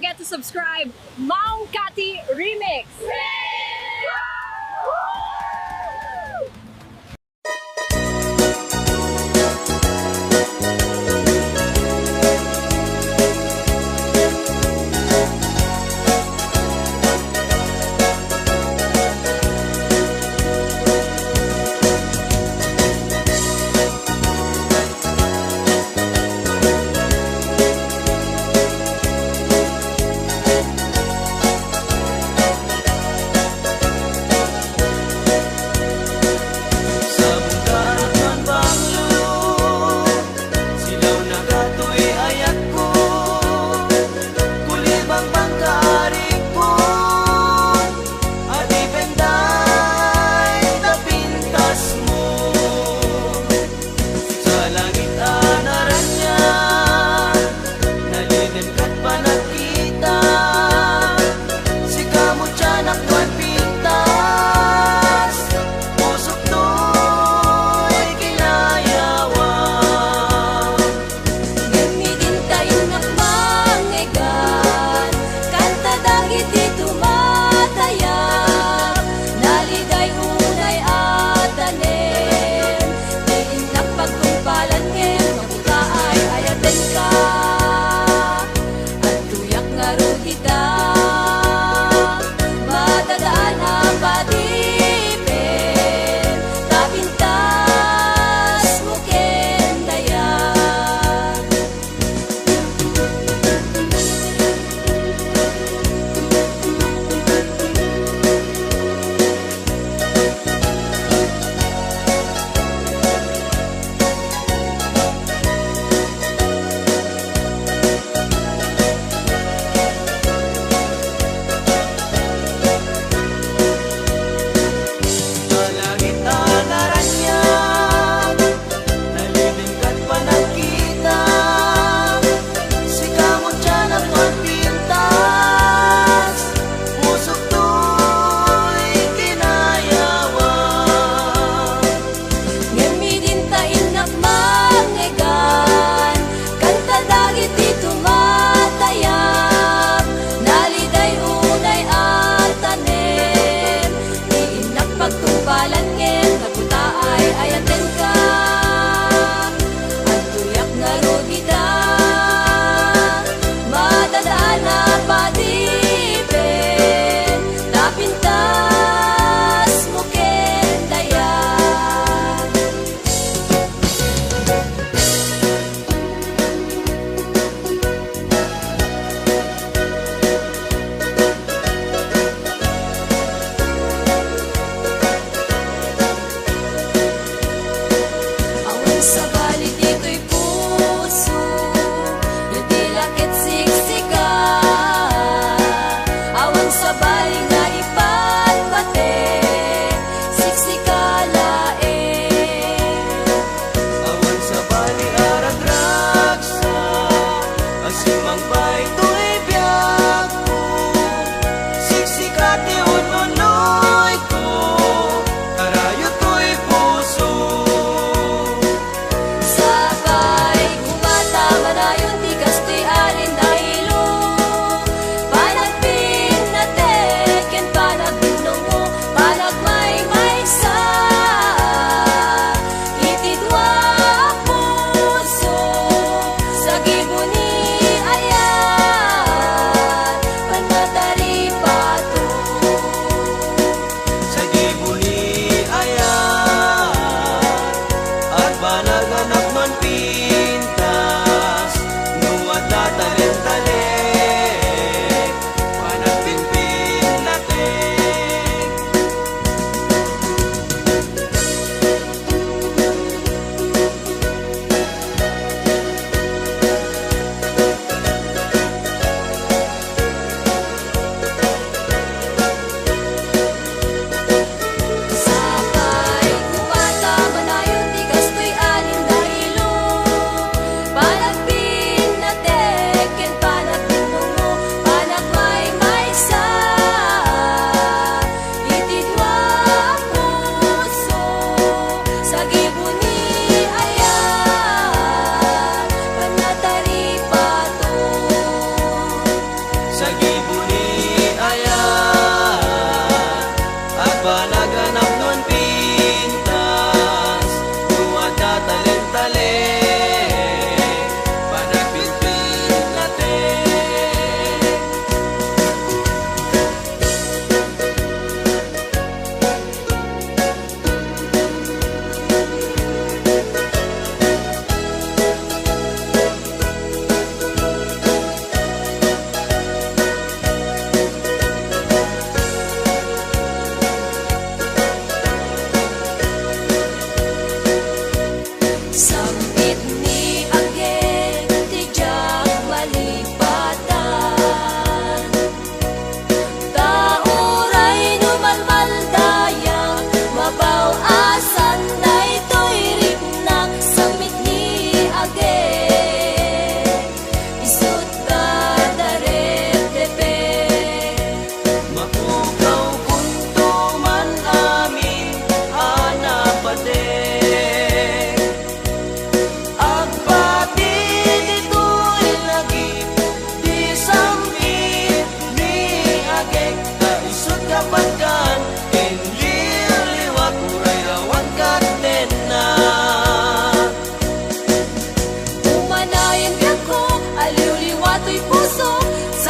forget to subscribe. Maong Kati Remix!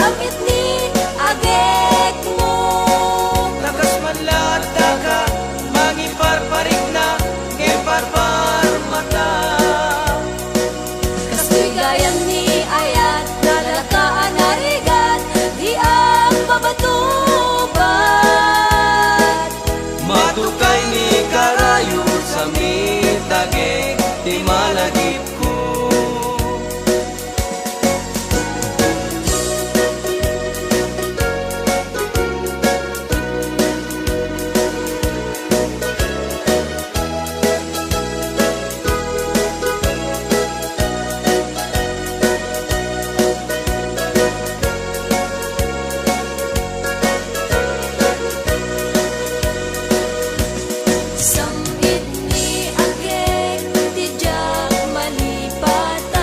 Samit ni agek mo. Takas man lata ka, mangiparparik na, ngeparpar mata. Kastoy gayam ni ayat, nalakaan narigat, di ang pabatubat. Matukay ni karayo sa mitagek, di malagip ko. Samit ni agek, di jak malipatan.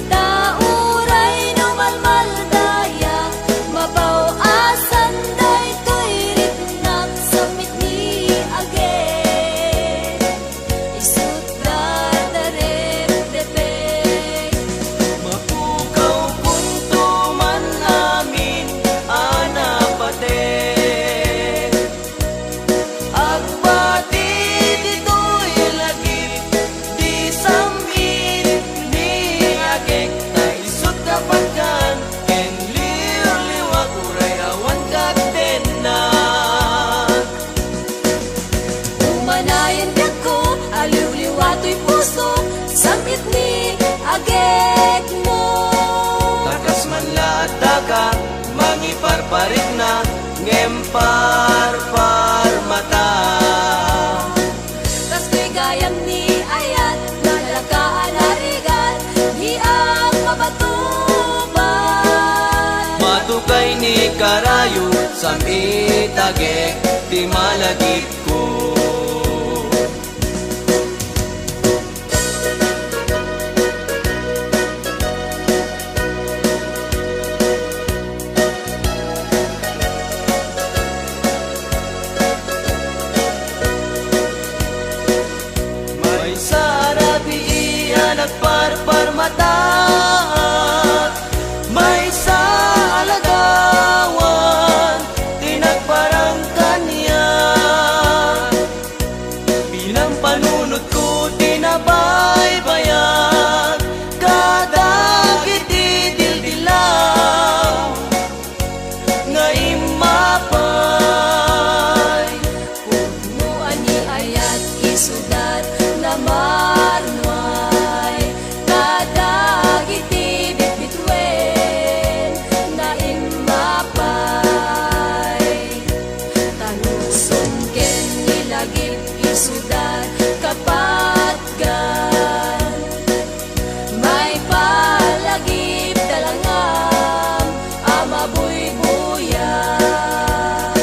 Tauray no malmaldaya, mabaw asan day to'y ritnak. Samit ni agek, isut dardarep depek. Mapukaw kung tuman amin, anapate. Agbati dito'y lagip, di samit ni agek. Taisot kapagkan, ken liw-liwag uray awan katenak. Umanayan ko, aliw-liwato'y puso, samit ni agek mo. Takas man lata ka, mangiparparik na, ngemparpar mata. Kastoy gayam ni ayat, nalakaan narigat, di ang mabatuban. Matukay ni karayo sa mitagek, di malagip ko. May sarabi iyan at parpar mata. May sa alagawan, tinagparang kanya. Bilang panunod ko, tinabaybayan, kadagit idildilaw, nga imapay. Puno ani ayat isudat na marnoy, kadagiti bitbitwen na imapay. Tanusong ken nilagip isudat kapatgan, may palagip talangam amabuybuyan.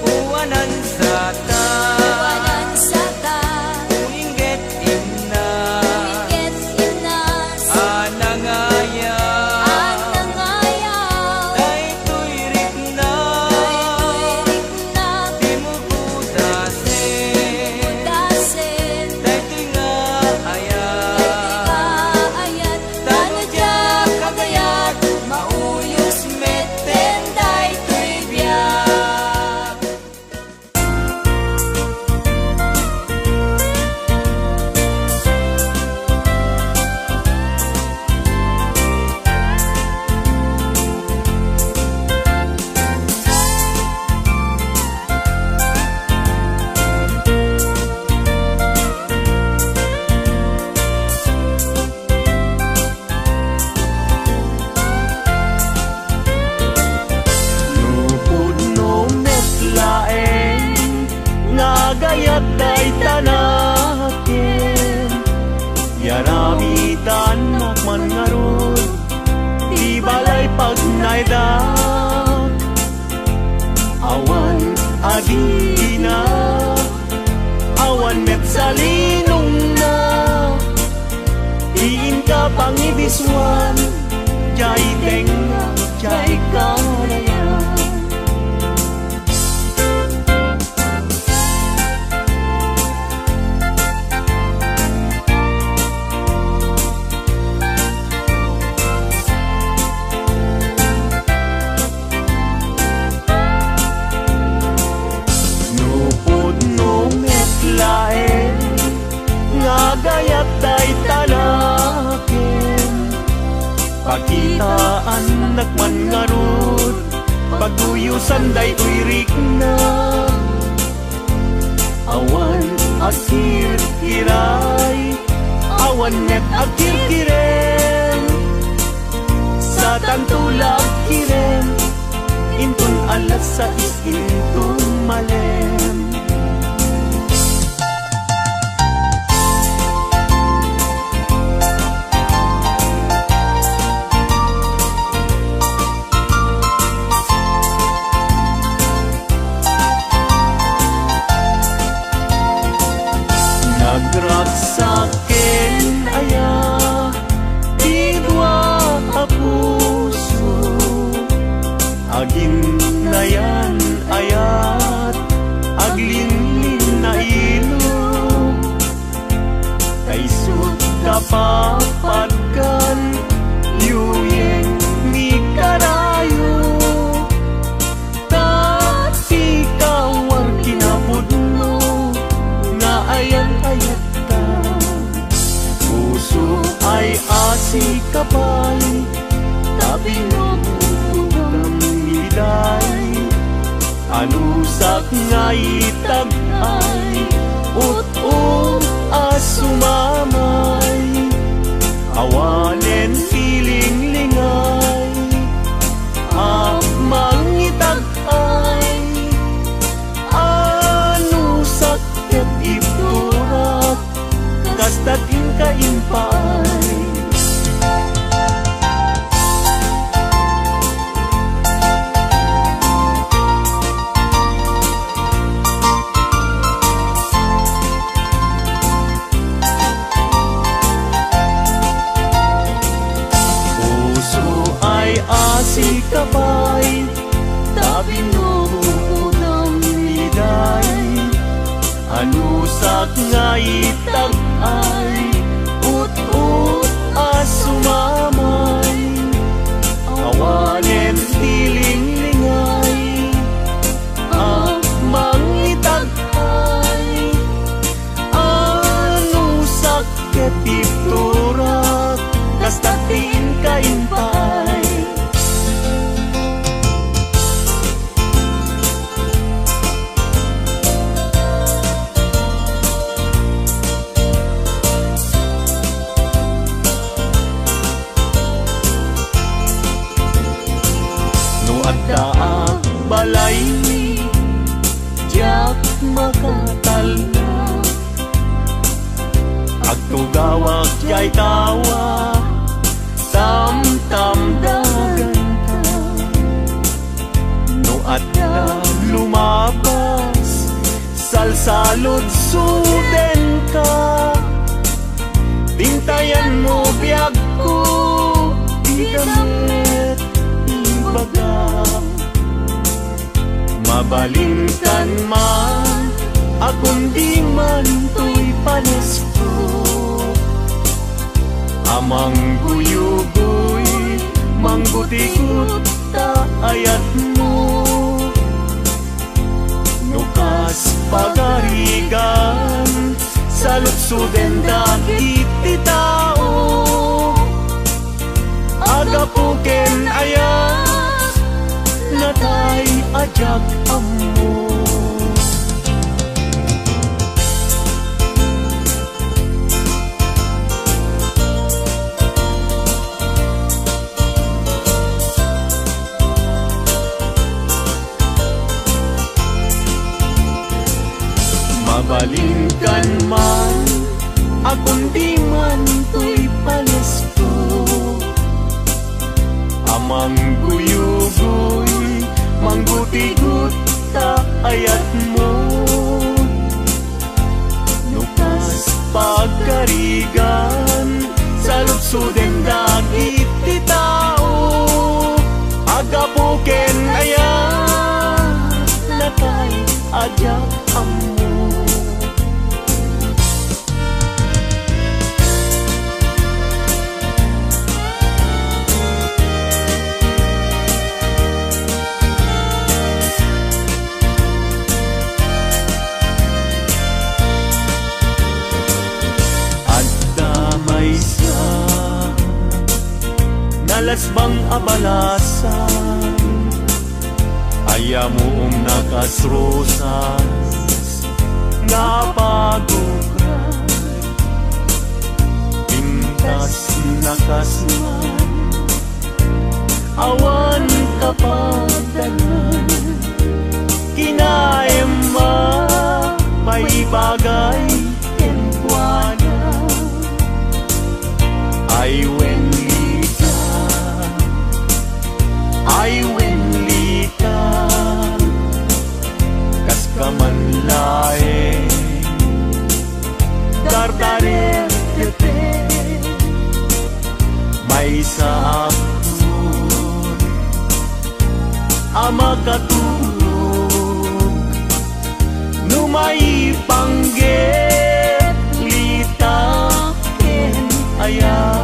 Uwanan sa ta, Wanan sa ta, uinggit imna, iket inas, anangaya, anangayaw, daytoy rikna, daytoy riknak, di mo budasin, dasen, daytoy nga ayat. daytoy kaayat, tanadyak kagayat, mauyos meten, daytoy biyak. Lupod no metlaeng, ngagayat day tanaken. Yaramitan nakman ngaron, di balay pag naidak. Awan adina, awan met salinong na. Diin ka pangibiswan, jay tenga, jay kalayan. Pakitaan nakman nga rod, paguyusan day uirik na. Awan akir-kiray, awan net akir-kiren. Sa tantulag kiren, intun alas sa intun malem. Nagragsaken aya, didwa a puso, agin na yan ayat, aglinlin na ilo. Kaisut kapapagkan, yuyeng ni karayo. Tati kawar kinapudno, nga ayat-ayat ta. Puso ay asi kapay, tabi nabutang miday. Anusak nga itag ay, ut-ut asumamay. Awanen piling lingay, mangitag ay. Anusak ket iturak, kastatin kaimpay. Si kapay, tabi ng miday. Anusak nga itag ay, ut-ut asumamay. Awanen tiling lingay, mangitag ay. Anusak ketiturak, kastatin kaimpay. Daag balay ni jak makatala, agtugawag jay tawa, tam-tam dagan ka. No adda lumabas, salsalod suden ka. Bintayan mo biyag ko, idamit baga. Mabalingtan man, akong di man to'y panesko. Amang guyugoy, manggutikot ta ayat mo. Nukas pagarigan, sa lutsuden dagit ti tao. Agapuken ayat, natay ajak amo. Mabalingkan man, akong di man to'y panesko. Amang guyugoy, mangguti-gut ta ayat mo. Nukas pagkarigan, sa lutsuden dagit ti tao. Agapuken ayat, natay ajak amo. nalasbang abalasan, ayamoong nakasrosas, nga pagukran, pintas nakasuan, awan kapagdanan, kinaema may bagay kenkuana, ay wenlita, ay wenlita, kas kamanlae, dardare tepe, may saapun, ama katulog, numay panggit, lita ken aya.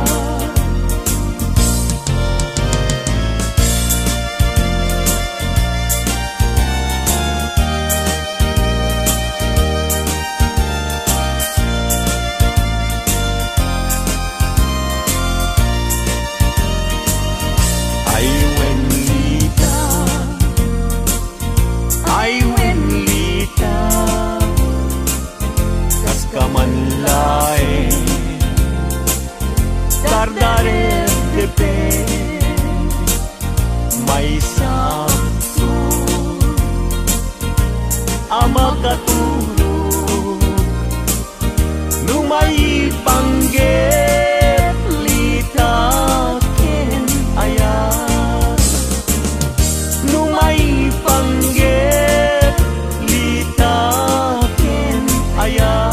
Dardare tepe, may sabsun, ama katulog, numay panggit, lita ken aya, numay panggit, lita ken aya.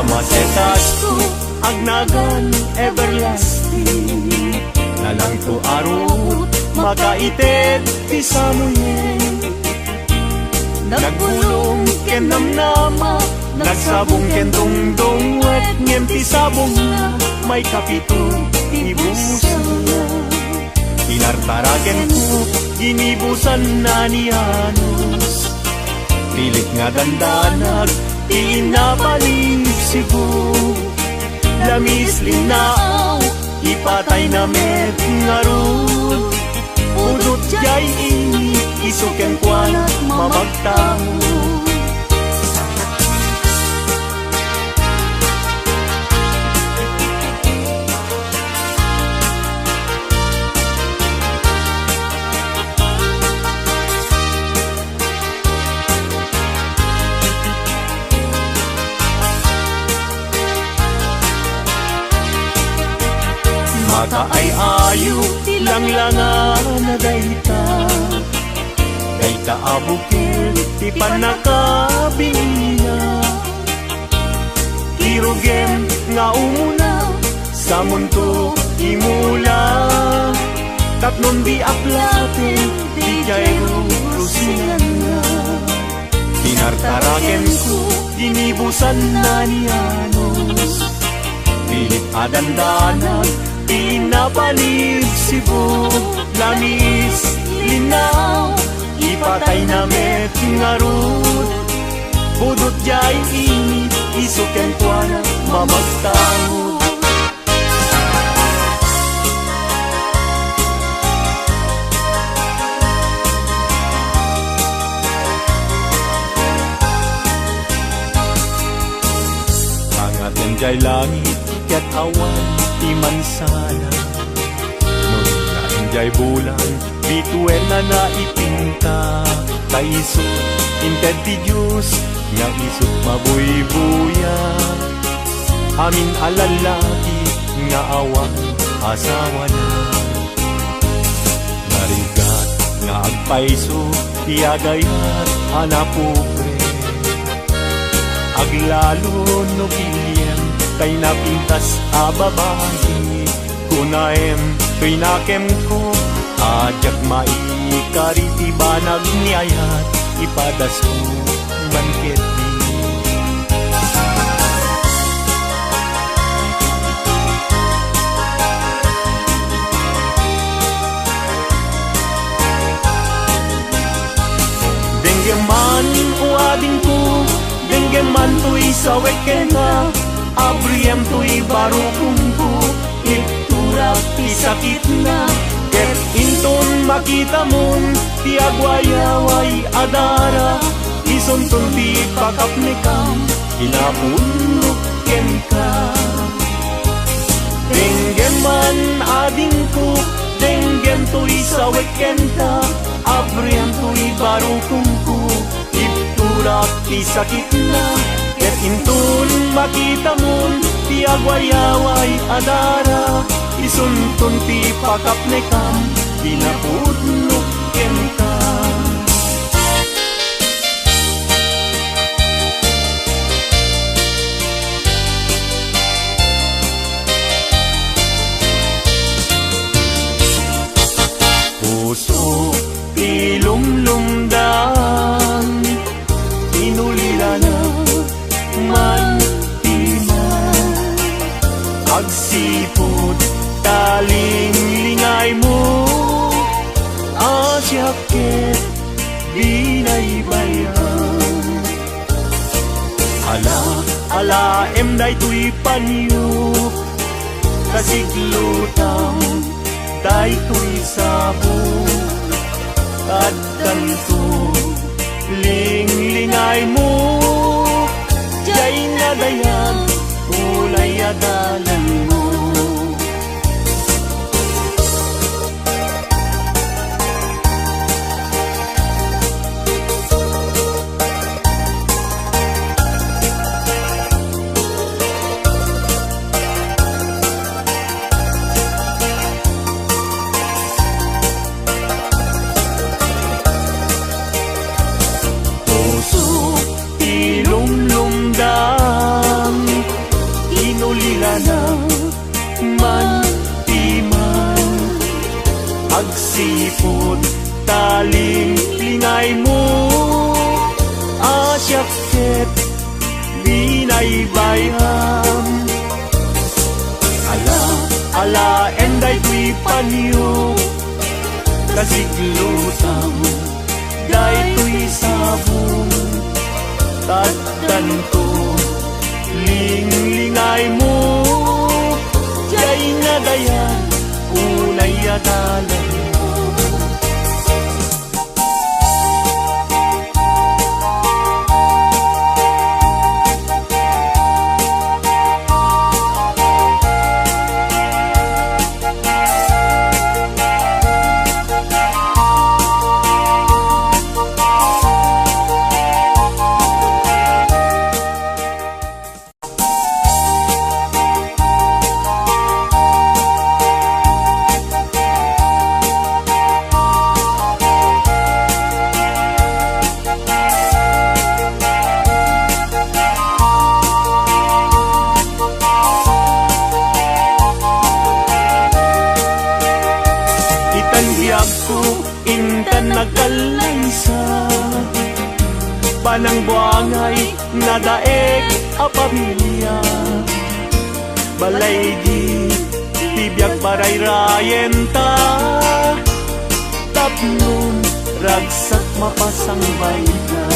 Masetas ko agnagan everlasting, nalang to arot makaited ti samuyen, nagbulong ken namnama, nagsabong ken dongdong wet ngem ti sabong na, may kapito ibusan na, tinartaraken ko ginibusan na ni Anos, pilit nga dandanag inapalig sibu, lamis linao, ipatay na met ngarut, udot jay ini, isuken kwanat mamagtamo. Maka ay ayo, tilanglangan na dayta, dayta abukil, ti panakabingina, kirugem nga umuna, sa mundo imula, tapnon di aplatin, di jayro rusingan na, tinartaraken ko, dinibusan na ni Anos, pilit adandanan, pinapalig sibu, lamis linaw, ipatay na met ngarut, budot jay init, isuken kwana mamagtangod. Angaten jay langit ket awan, ti mansana. Nun nga enjay bulan, bituel na naipinta. Kaiso, inted ti Diyos, nga isot mabuybuya. Amin alalaki, nga awang asawa na. Narigat, nga agpaiso, tiagayat, anapupre. Aglalo no pilyen, kay napintas ababahi. Kunaem, pinakem ko, ajak maikariti banag niyayat, ipadas ko manket di. Denggeman uading ko, denggeman to'y sawek kena, abriyem to'y baru kumpo, iturap ti sakit na. Ket inton makita mon, ti agwayaway adara, isuntun ti pakapnikam, inapunok ken ka. Denggeman ading ko, denggem to'y sawek kenta, abriyem to'y baru kumpo, iturap ti sakit na. Ket inton makita mon, ti agwayaway adara, isuntun ti pakapnekam, pinapudnok ken ka. Puso ti lumlumdan, inulila na man timan. Agsipod taling lingay mo, asyakit binaybayan. Ala emday tuy panyo, kasiglutang day tuy sabo. At kanto linglingay mo, jay nadayan, ulay adalan mo. Agsipod taling lingay mo, asyakit binaybayan. Ala enday tuy panyo, kasiglutang day tuy sabong. Taddan ko linglingay mo, jay nadayan, ulay adalan mo. Intan nagkalaysa, panang buangay nadaeg a pamilya. Balay di tibiyag paray-rayen ta, tapnon ragsak mapasang bayda.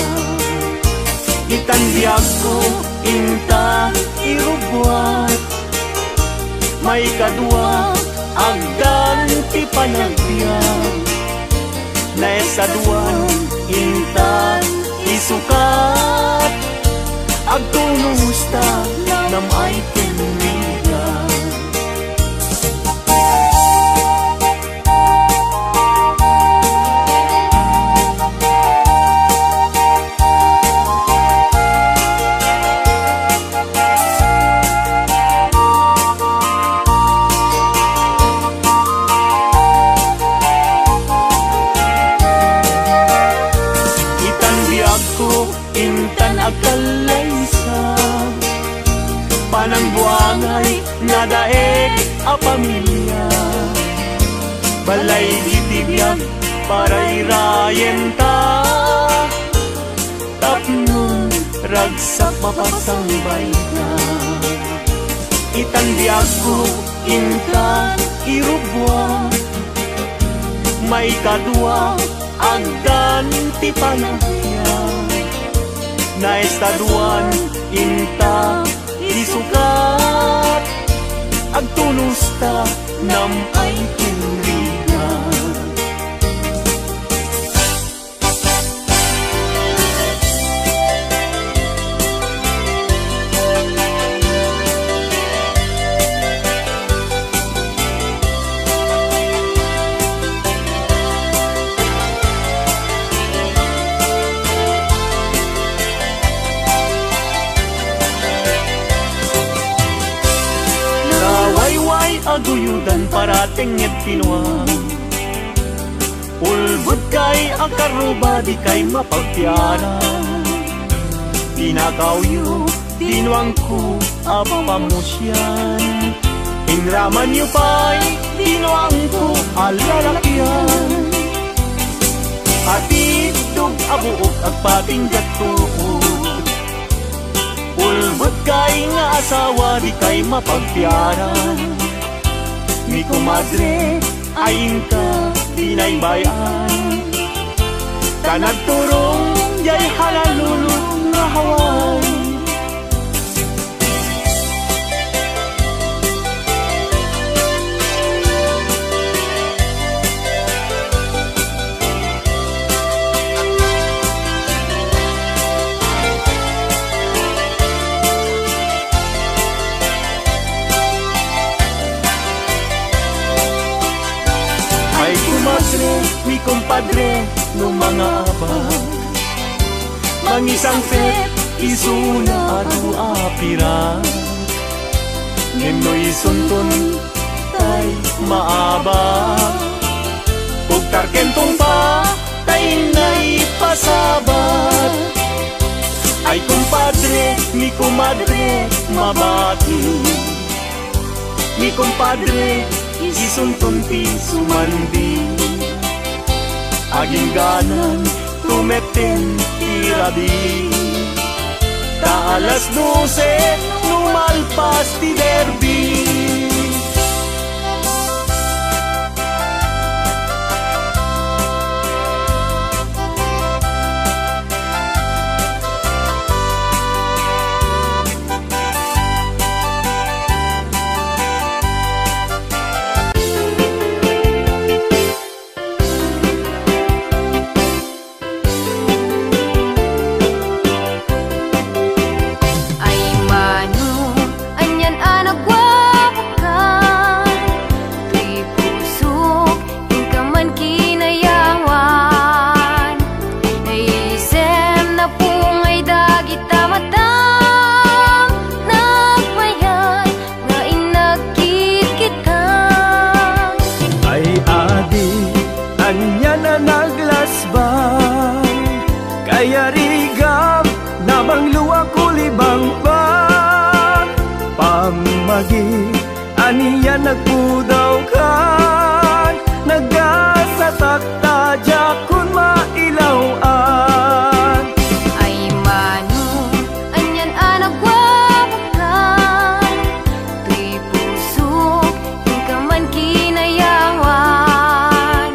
Itanbiyag ko inta irubuat, may kadwa agdan ti panagbiag. Naisaduan inta isukat, agtumusta nam ay kiniga. laeg a pamilya. Balay gitibiyag para irayen ta, tapnon ragsak mapasambay na. Itanbiag ko inta irubwa, may kadwa agdan ti panahya. Naistaduan inta isukat, agtunos ta nam ay tinriga. Aguyudan parating nged pinuang, ulbud kay ang karuba di kay mapagpiara. Dinagawyo dinuang ko apamusyan, inraman yu pa'y dinuang ko alalakyan. Atidog abuok agpatinggat tuod, ulbud kay nga asawa di kay mapagpiaran. Mi kumadre ayin ka binaybayan, kanagturong jay halalulong nga haway. Mi kumpadre no mga abang, mangisang set isuna adu apira. Ngeno isuntun tay maaba, ug tarkentong pa tay nay pasabat. Ay kumpadre, mi kumadre mabati, mi kumpadre isuntun ti sumandi. Aging ganan tumetin tirabi, ta alas 12 numalpas ti derby. Kaya rigam namang luwa kulibang pa pamagi aniya nagpudaw kan nagasatak tadya kun mailawan. Ay manu anyan anagwabakan, tuy pusok yung kaman kinayawan.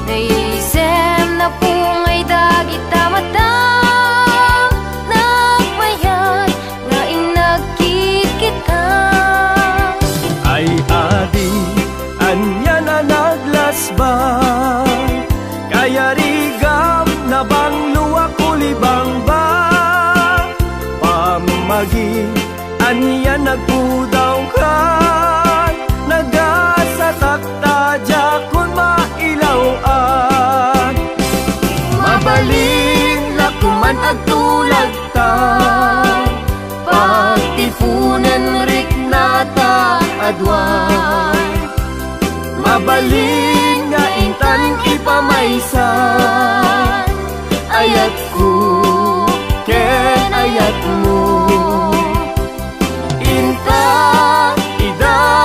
Naisem na pungay dagit tamatang nagmayan nga inagkit kita. Ay adi anya na naglasbang, kaya rigam na bang luwa kulibang ba pamagi anya nagpudaw kan nagasatak tadya kun mailawan. Mabalin na kuman agtulag ta, pagtipunan rik nata adwan. Mabalin nga intan ipamaysan, ayat ko ken ayat mo. Inta ida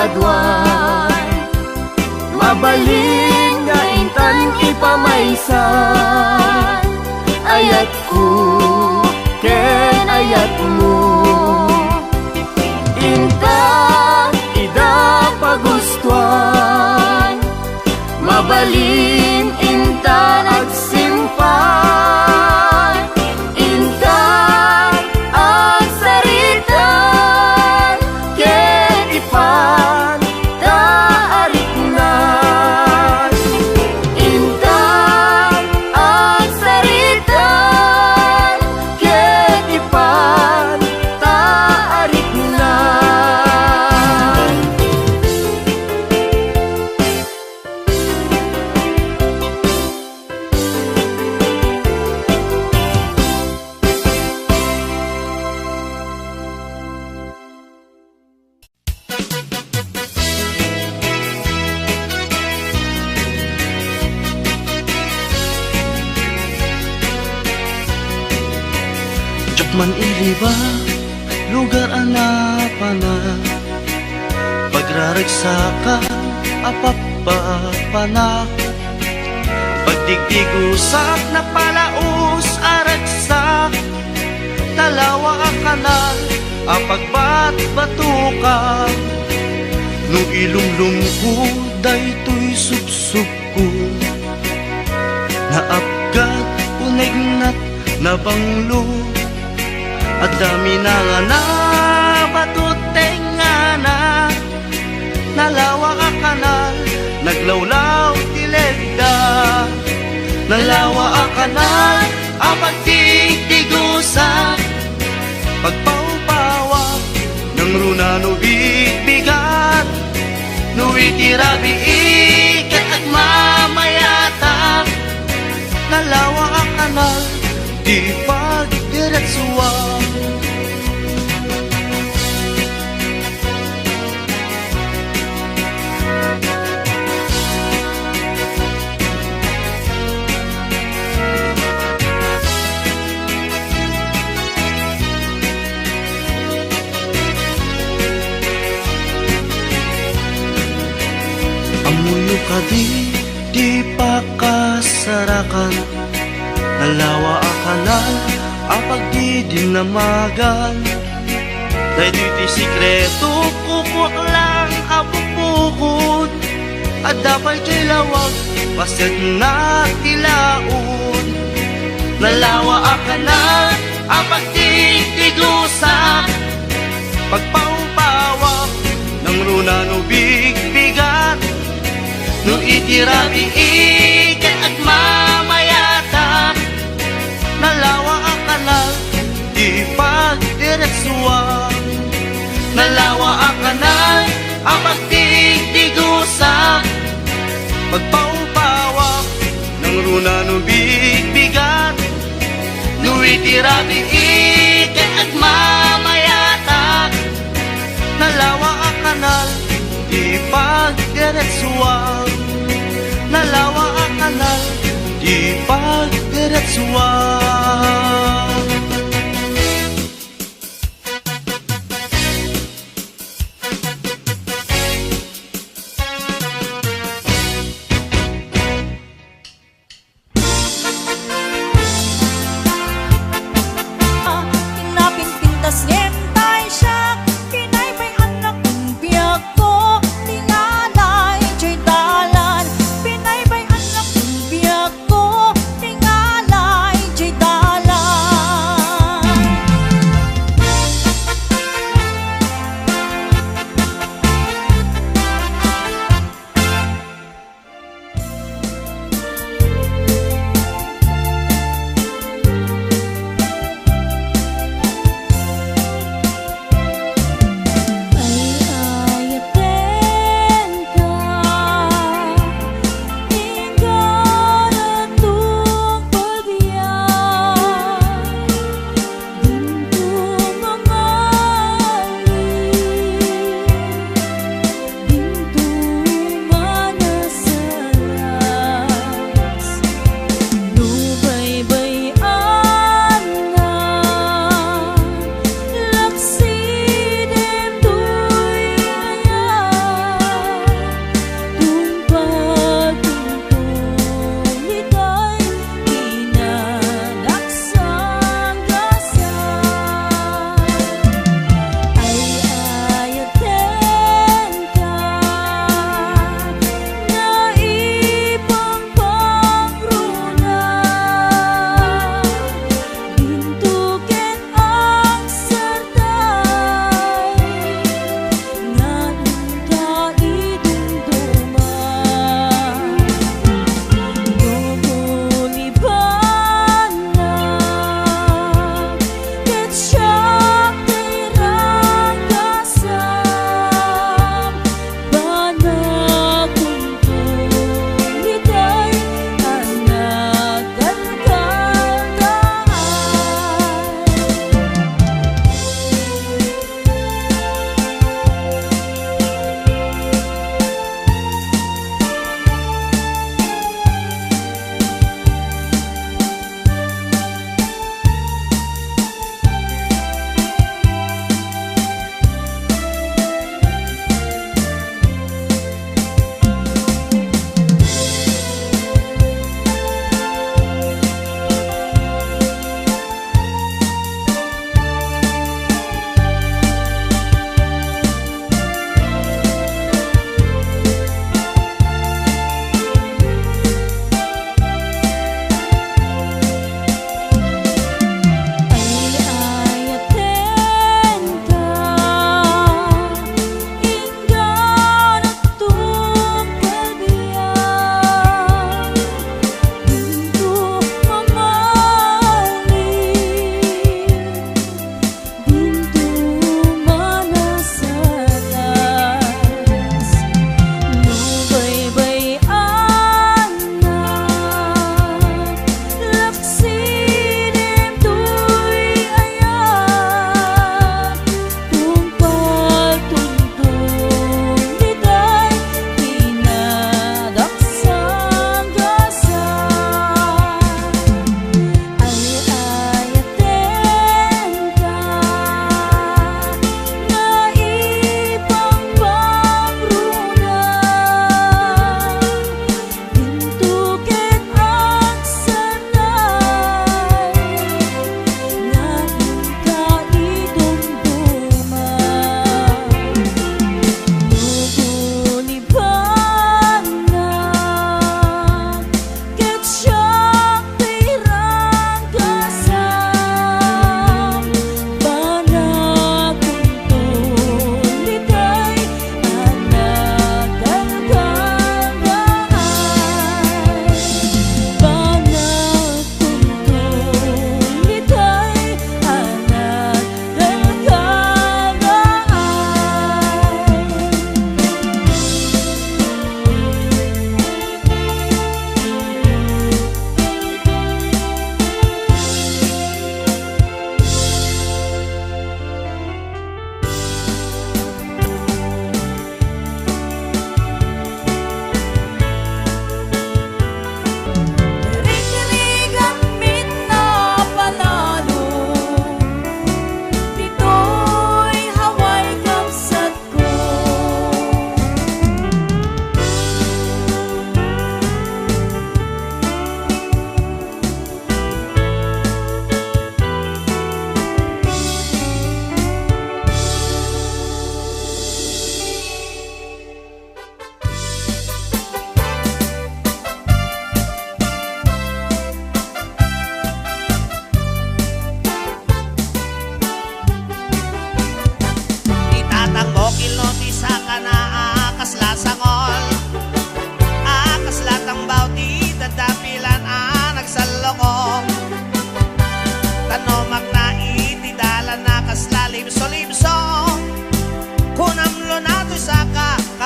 kadwan. Mabalin nga intan ipamaysan, ayat ko ken ayat mo. Intan ida pagustuhan, mabalin intan agsimpan. Intan agsaritan ken ipan taariknan. Intan agsaritan ken ipan taariknan. Man iliba, lugar anapana, pagraragsakan, apapapana, pagdigdigusak na palaus aragsak, talawa kanal, apagbat-batukan, no ilumlum ko, daytoy subsub ko, naapgat, unegnat, nabanglo, at dami na nga na batuteng nga na, nalawa ka kanal, naglawlaw tilegda. Nalawa ka kanal, apag tigtigusa, pagpawpawak ng runa no bigbigat, no itirabi ikat at mamayata. Nalawa ka kanal, di pagdiretsuwa. Amuyo ka di pa kasarakan, nalawa akanal, apag di dinamagan. Dahil dito'y sikreto, kupok lang apupukod, at dapat kay lawag, paset na tilaon. Nalawa akanal, apag di tigusak, pagpawpawak ng runa no bigbigat, no itirabi ikat at mamayata. Nalawa ang kanal, di pagdiretsuwa. Nalawa ang kanal, ang pagtigtigusa, pagpawpawak ng runa no bigbigat, no itirabi ikat at mamayata. Nalawa ang kanal, di pagdiretsuwa. Nalawa ang kanal, di pagdiretsuwa. Pinapinpintas ngentay siya, pinaybay anak ng biyak ko, tingalay jay dalan. Pinaybay anak ng biyak ko, tingalay jay dalan.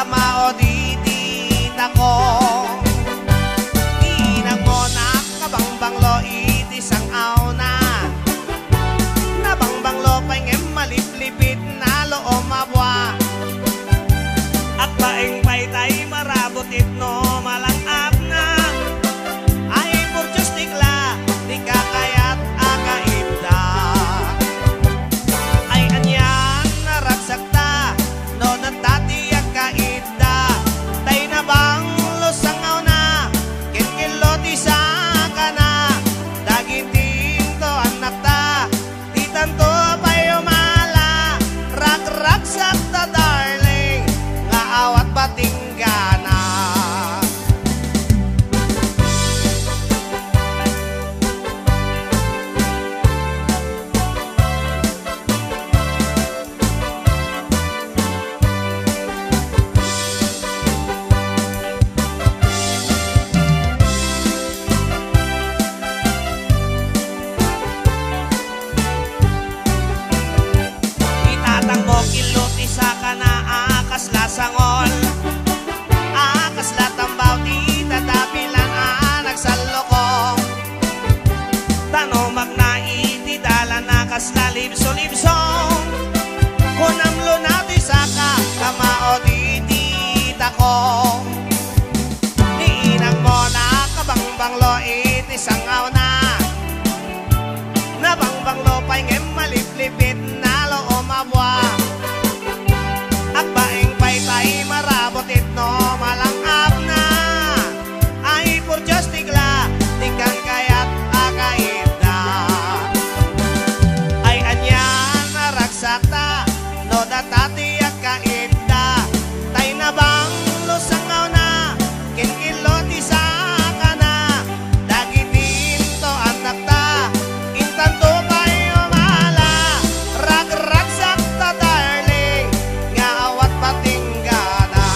kamao di ko. Inang mo na kabangbanglo itisang auna. Nabangbanglo pa ngem maliplipit na loo mabwa. At paeng paytay marabot itno malangap na. Ay purchos tikla di kakayat akaibda. Ay anyan naragsakta no natati akaibda. Tay na bang lusangaw na kinkilo di sa kana. Dagintin to anak ta di tanto payo mala. Rag-rag sakta darling nga awat patinggana. Itatang mo kilot isa ka na akas lasangol. Akas latambaw di tatapilan nagsalokong. Tanomag na iti dala na kas lalibso-libsong. Kunamlo na di saka kamao di takong. Niinang mo na kabangbanglo iti sangaw na. Nabangbanglo pa'y ngem maliplipit na loo mabwa. At baeng paytay marabot itno malangap na. Ay purchos tigla tingkang kayat akaibda. Ay anyan naragsakta no datati akaibda. Tay na bang lusangaw na kinkilo di sa kana. Dagitin to anak ta intan to payo mala. Rag-rag sakta darling nga awat patinggana.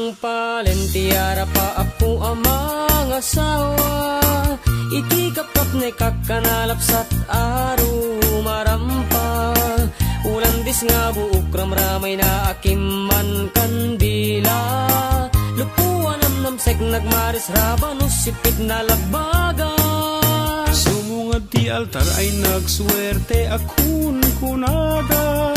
Natong palentiara pa ako amang asawa, iti kapkap na kakanalapsat aro marampa. Ulandis nga buok ramramay na akiman kandila, lupuan namnamsek nagmaris rabanos sipit na labaga. Sumungad ti altar ay nagswerte akun kunada,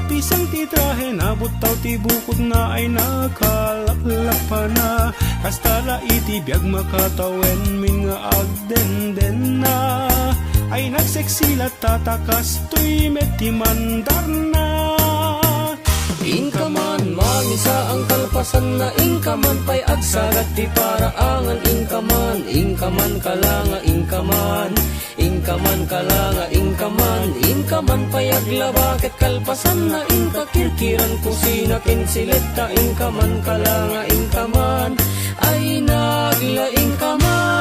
pisang ti trahe na butaw ti bukod na ay nakalaklak pa na, kastala iti biyag makatawen min nga agdenden na, ay nagseksilat tatakas tuy meti mandar na. Inkaman, mamisa ang kalpasan na inkaman pay agsagat ti paraangan. Inkaman, inkaman kalanga, inkaman, inkaman kalanga, inkaman, inkaman pay aglabakit kalpasan na inkakirkiran kusina kinsileta. Inkaman kalanga, inkaman, ay nagla inkaman.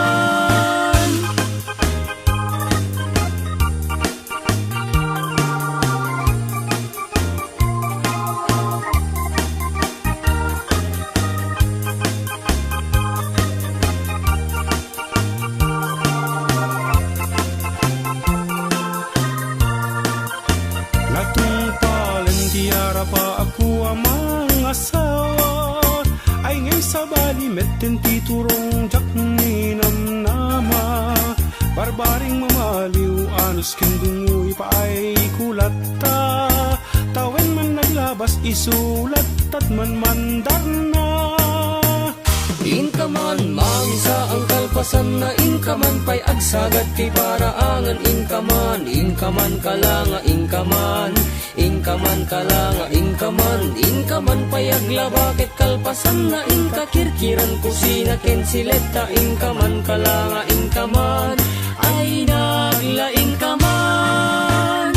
Metten ti turong jak ninam nama, barbaring mamaliw anos kindungoy pa ay kulata, tawen man naglabas isulat at man mandar na. Inkaman, mamisa ang kalpasan na inkaman pay agsagat ti paraangan. Inkaman, inkaman kalanga, inkaman, inkaman kalanga, inkaman, inkaman pay aglabakit kalpasan na inkakirkiran kusina kinsileta. Inkaman kalanga, inkaman, ay nagla inkaman.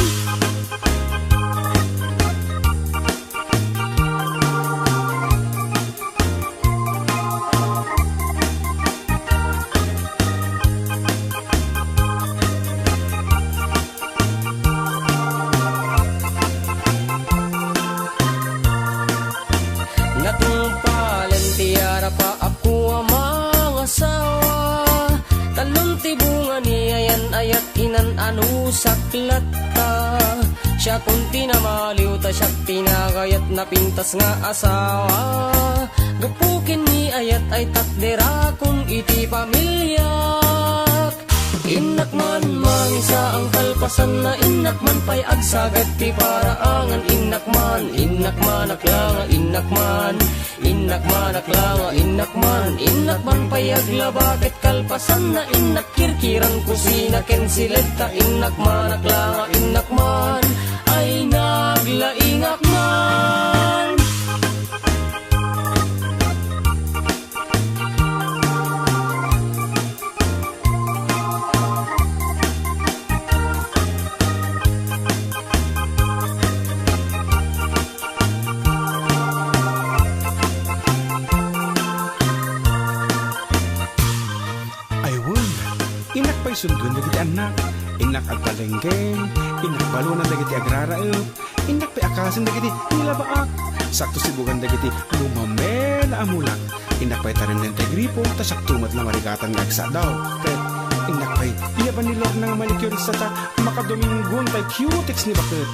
Saklata siya kung tinamaliw ta siya tinagayat na pintas nga asawa. Gapukin ni ayat ay takdera kung iti pamilyak. Inakman mangisa ang kalpasan na inakman pay agsagat ti paraangan. Inakman, inakman aklanga, inakman, inakman aklanga, inakman, inakman pay aglabakit kalpasan na inakirkiran kusina kensileta. Inakman aklanga, inakman, ay naglaingakman. Sundun dagiti anak, inak agpalenggeng, inak balunan dagiti agraraep, inak peakasan dagiti nilabaak, sakto sibugan dagiti lumamela amulak, inak pa'y tarin ng tegripo, tasak tumat na marigatan nagsa daw, ket inak pa'y iyaban nilog ng manicurista ta, makaduminggon pa'y cutex ni bakit.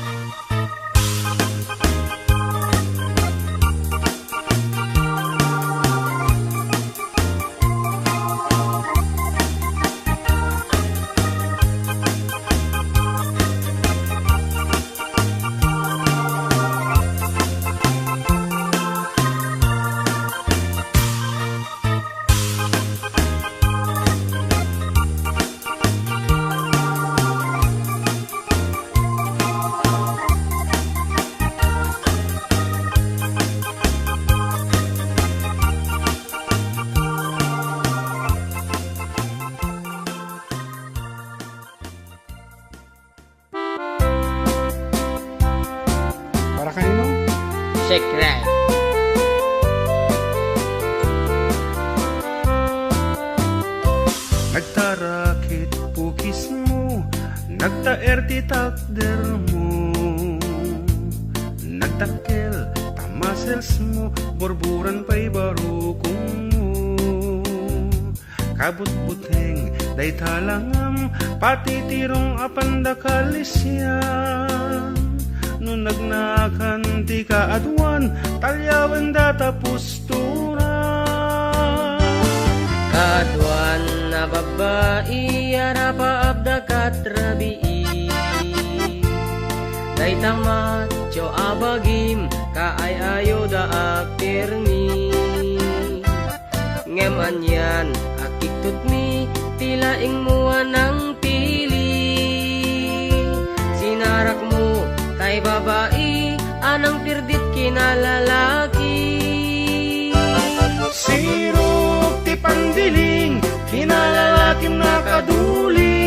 Secret. Nagtarakit pukis mo, nagtaer ti takder mo, nagtakkel tamas puzzles mo, burburan pa'y barukong mo. Kabut-buteng, day talangam, pati tirong apanda kalisyan. Nung nagnakan di ka adwan, talyawan data pustura. Kaadwan na babae, arapa abda katrabii. Day tamat, cho abagim, kaay ayo da akirni. Ngeman yan, akitut mi, tilaing mua ng pili. Sinarak mo, kay babae, anang pirdit kinalalaki. Sirok ti pandiling, kinalalakim na kadulin.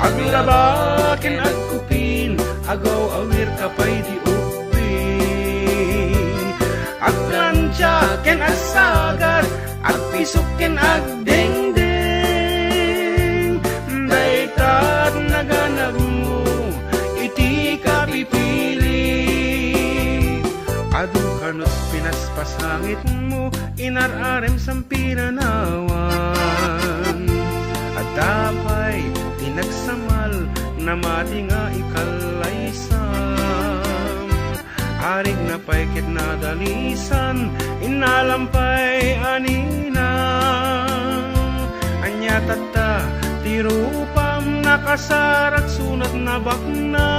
Aglabakin agkupin, agaw awir kapay di upin. Aglansya ken asagar, agpisukin agdengdeng. Daytat naganap mo, iti ka pipili. Adu kanot pinaspasangit mo, inararem sampiranawan. At dapay tinagsamal na mati nga ikalaysam. Arig na pa'y kit nadalisan, inalampay aninang. Anya tata, tirupam nakasarat sunat na bakna.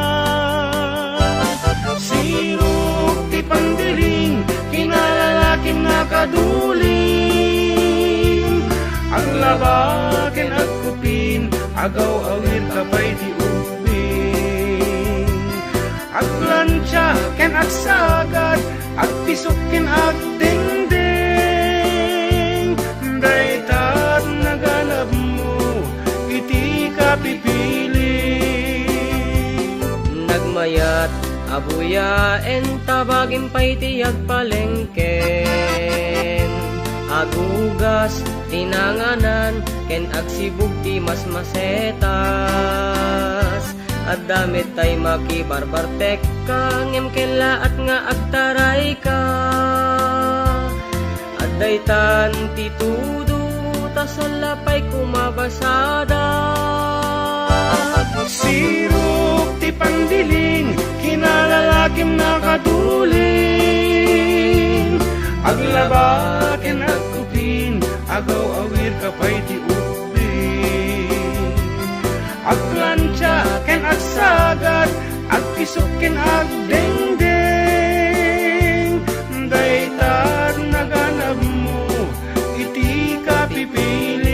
Sirok ti pandiling, kinalalakim na kaduling. Ang labakin at kupin, agaw awir kapay di ubing. Aglansya ken agsagat, agpisukin agdengdeng. Daytat naganap mo, iti ka pipili. Nagmayat, abuyaen, tabagin pa'y tiyag palengken. Agugas, tinanganan, ken agsibug ti mas masetas. At damit tay makibarbartek ka, ngem kela at nga agtaray ka. At daytan ti tudo, tasalapay kumabasada. Sirok ti pandiling, kinalalakim na kaduling. Aglabakin agkupin, agaw awir kapay di upin. Aglansya ken agsagat, agpisukin agdengdeng. Daytat naganap mo, iti ka pipiling.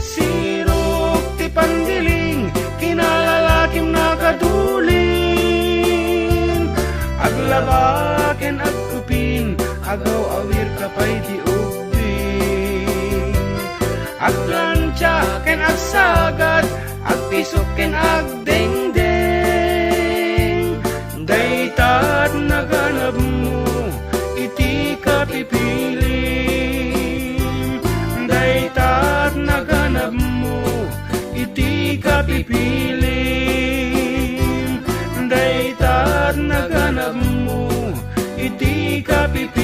Sirok ti pandiling, kinalalakim na kaduling. Aglabakin agkupin, agaw awir kapay di upin. Aglansya ken agsagat, agpisukin agdengdeng. Daytat naganap mo, iti ka pipiling. Daytat naganap mo, iti ka pipiling. Daytat naganap mo, iti ka pipiling.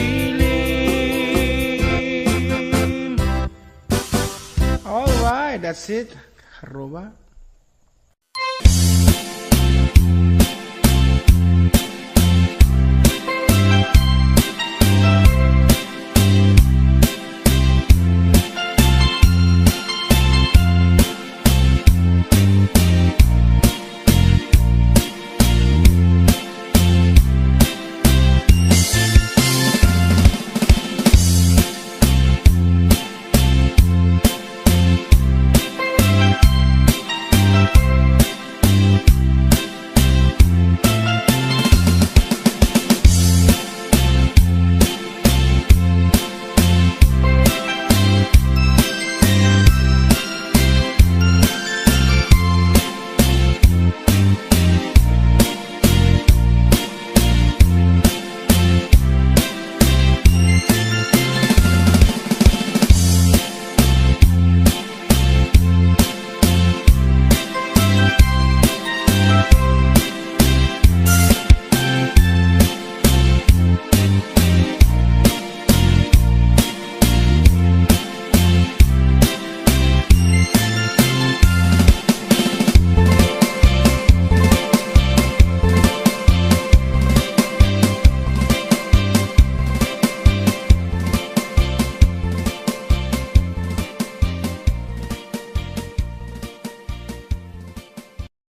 Alright, that's it. Haruba.